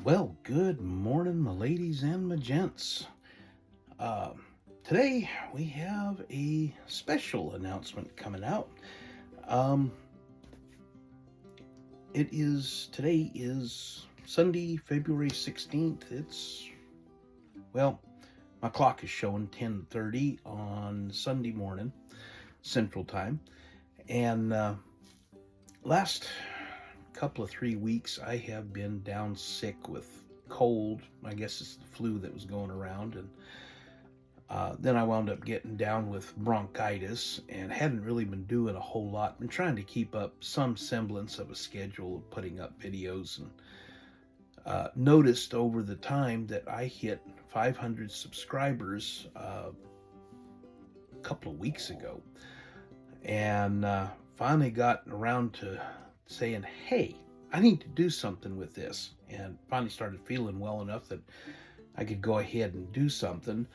Well, good morning, my ladies and my gents. Uh, Today we have a special announcement coming out. Um, Today is Sunday, February 16th. Well, my clock is showing 10:30 on Sunday morning, Central Time. And last couple of 3 weeks, I have been down sick with cold. I guess it's the flu that was going around, and then I wound up getting down with bronchitis and hadn't really been doing a whole lot. Been trying to keep up some semblance of a schedule of putting up videos, and noticed over the time that I hit 500 subscribers a couple of weeks ago, and finally got around to saying, hey, I need to do something with this, and finally started feeling well enough that I could go ahead and do something.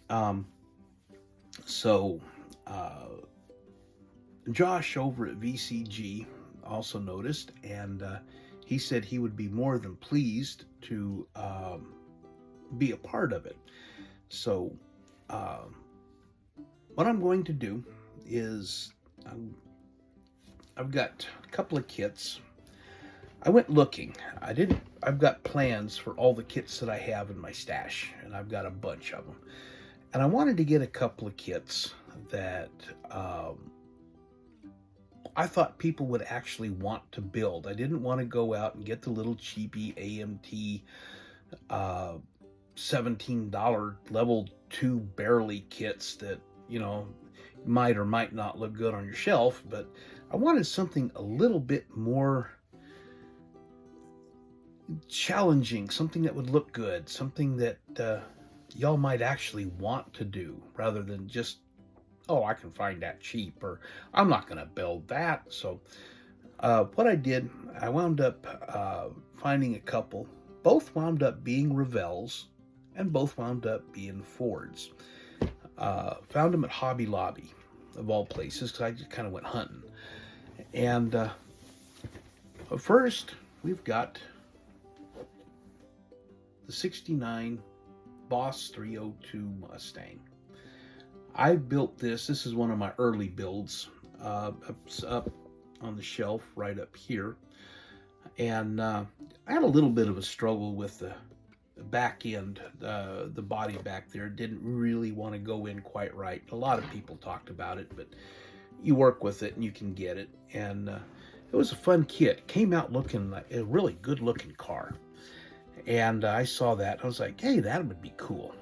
um, so Josh over at VCG also noticed, and he said he would be more than pleased to be a part of it. So what I'm going to do is I've got a couple of kits. I went looking. I've got plans for all the kits that I have in my stash, and I've got a bunch of them. And I wanted to get a couple of kits that I thought people would actually want to build. I didn't want to go out and get the little cheapy AMT $17 level 2 barely kits that, might or might not look good on your shelf, but I wanted something a little bit more challenging, something that would look good, something that y'all might actually want to do, rather than just, oh, I can find that cheap, or I'm not going to build that. So what I did, I wound up finding a couple. Both wound up being Revells, and both wound up being Fords. Found them at Hobby Lobby, of all places, because I just kind of went hunting. And first, we've got the 69 Boss 302 Mustang. I built this. This is one of my early builds. Up on the shelf right up here. And I had a little bit of a struggle with the back end, the body back there. Didn't really want to go in quite right. A lot of people talked about it, but you work with it and you can get it. And it was a fun kit. Came out looking like a really good looking car. And I saw that. I was like, hey, that would be cool.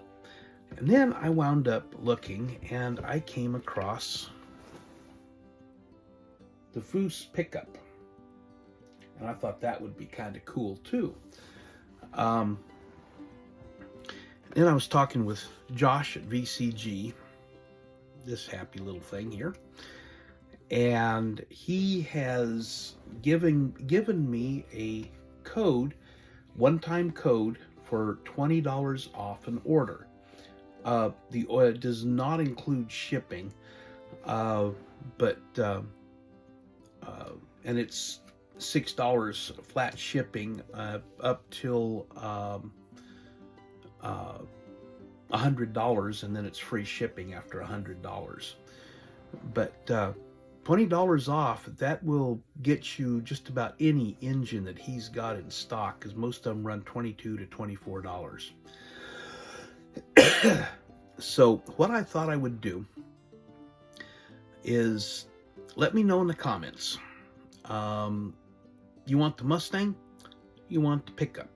And then I wound up looking, and I came across the Foose pickup. And I thought that would be kind of cool, too. Then I was talking with Josh at VCG, this happy little thing here. And he has given me a code, one-time code for $20 off an order. The oil does not include shipping, but and it's $6 flat shipping up till $100, and then it's free shipping after $100. But $20 off, that will get you just about any engine that he's got in stock, because most of them run $22 to $24. So what I thought I would do is let me know in the comments. You want the Mustang? You want the pickup?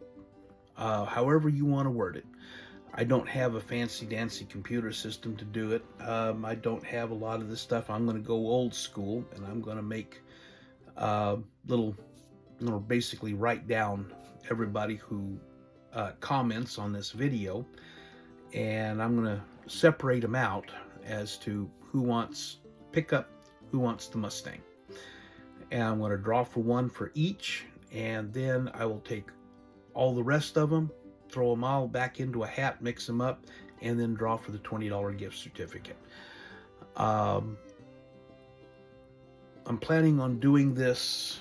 However you want to word it. I don't have a fancy dancy computer system to do it. I don't have a lot of this stuff. I'm going to go old school, and I'm going to make basically write down everybody who comments on this video, and I'm going to separate them out as to who wants pickup, who wants the Mustang. And I'm going to draw for one for each, and then I will take all the rest of them, throw them all back into a hat, mix them up, and then draw for the $20 gift certificate. I'm planning on doing this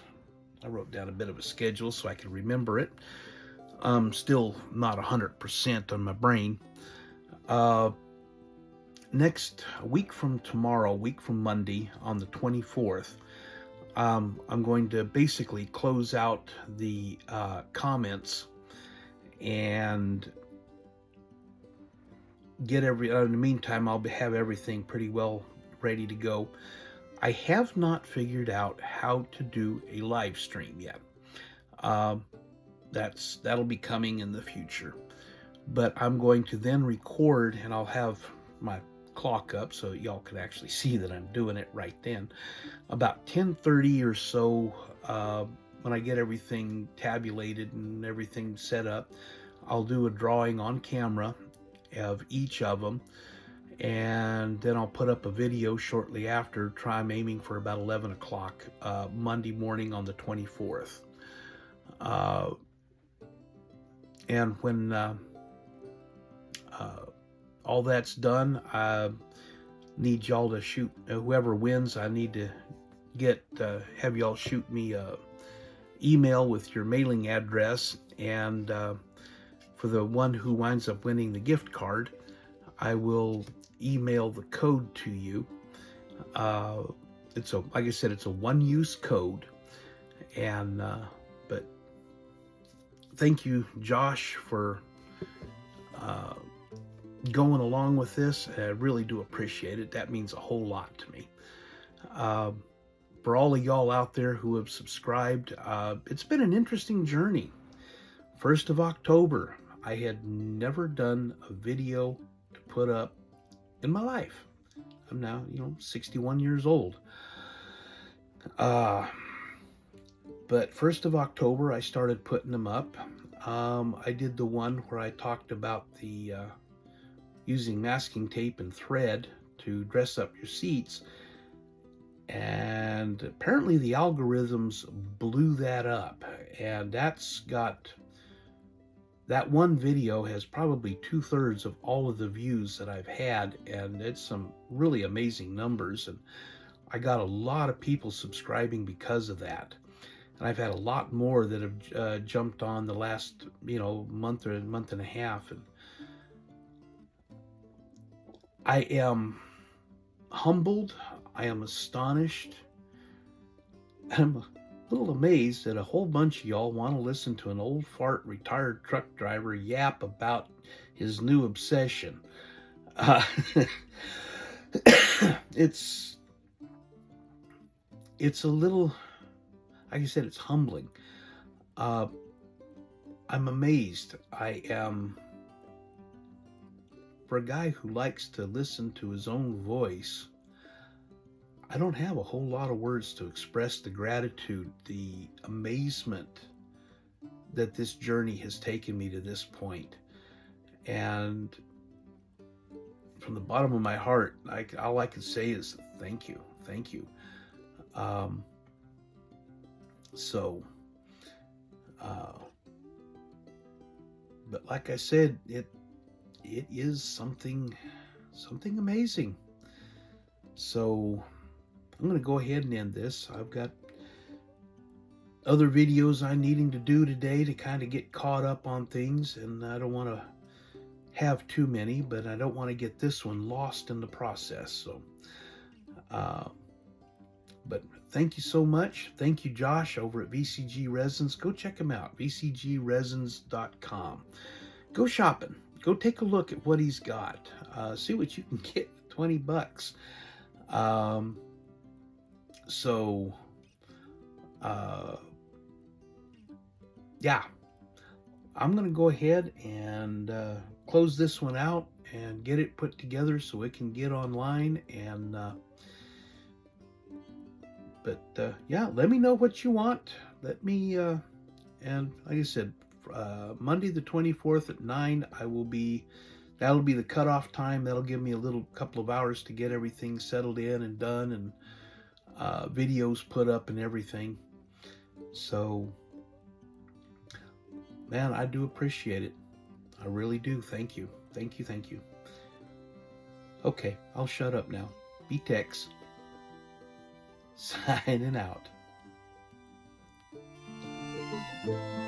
I wrote down a bit of a schedule so I could remember it. I'm still not 100% on my brain. Next week from tomorrow, week from Monday on the 24th, I'm going to basically close out the comments and get in the meantime, I'll have everything pretty well ready to go. I have not figured out how to do a live stream yet. That'll be coming in the future. But I'm going to then record, and I'll have my clock up so y'all can actually see that I'm doing it right then. About 10:30 or so, when I get everything tabulated and everything set up, I'll do a drawing on camera of each of them, and then I'll put up a video shortly after. I'm aiming for about 11 o'clock Monday morning on the 24th. And when all that's done, I need y'all to shoot, whoever wins, I need to have y'all shoot me a email with your mailing address, and for the one who winds up winning the gift card, I will email the code to you. Like I said, it's a one-use code, and but thank you, Josh, for going along with this. I really do appreciate it. That means a whole lot to me. For all of y'all out there who have subscribed, it's been an interesting journey. 1st of October, I had never done a video to put up in my life. I'm now, 61 years old. But 1st of October, I started putting them up. I did the one where I talked about the using masking tape and thread to dress up your seats. And apparently the algorithms blew that up. And that one video has probably 2/3 of all of the views that I've had. And it's some really amazing numbers. And I got a lot of people subscribing because of that. And I've had a lot more that have jumped on the last, month or month and a half. And I am humbled. I am astonished. I'm a little amazed that a whole bunch of y'all want to listen to an old fart retired truck driver yap about his new obsession. It's a little, like I said, it's humbling. I'm amazed. I am, for a guy who likes to listen to his own voice, I don't have a whole lot of words to express the gratitude, the amazement that this journey has taken me to this point. And from the bottom of my heart, all I can say is thank you. Thank you. But like I said, it is something amazing. So I'm going to go ahead and end this. I've got other videos I'm needing to do today to kind of get caught up on things, and I don't want to have too many, but I don't want to get this one lost in the process. So, but thank you so much. Thank you, Josh, over at VCG Resins. Go check him out, vcgresins.com. Go shopping. Go take a look at what he's got. See what you can get for $20. Yeah, I'm going to go ahead and close this one out and get it put together so it can get online. And yeah, let me know what you want. Let me, and like I said, Monday the 24th at 9, that'll be the cutoff time. That'll give me a couple of hours to get everything settled in and done, and videos put up and everything. So, man, I do appreciate it. I really do. Thank you. Thank you. Thank you. Okay, I'll shut up now. B-Tex. Signing out. Bye.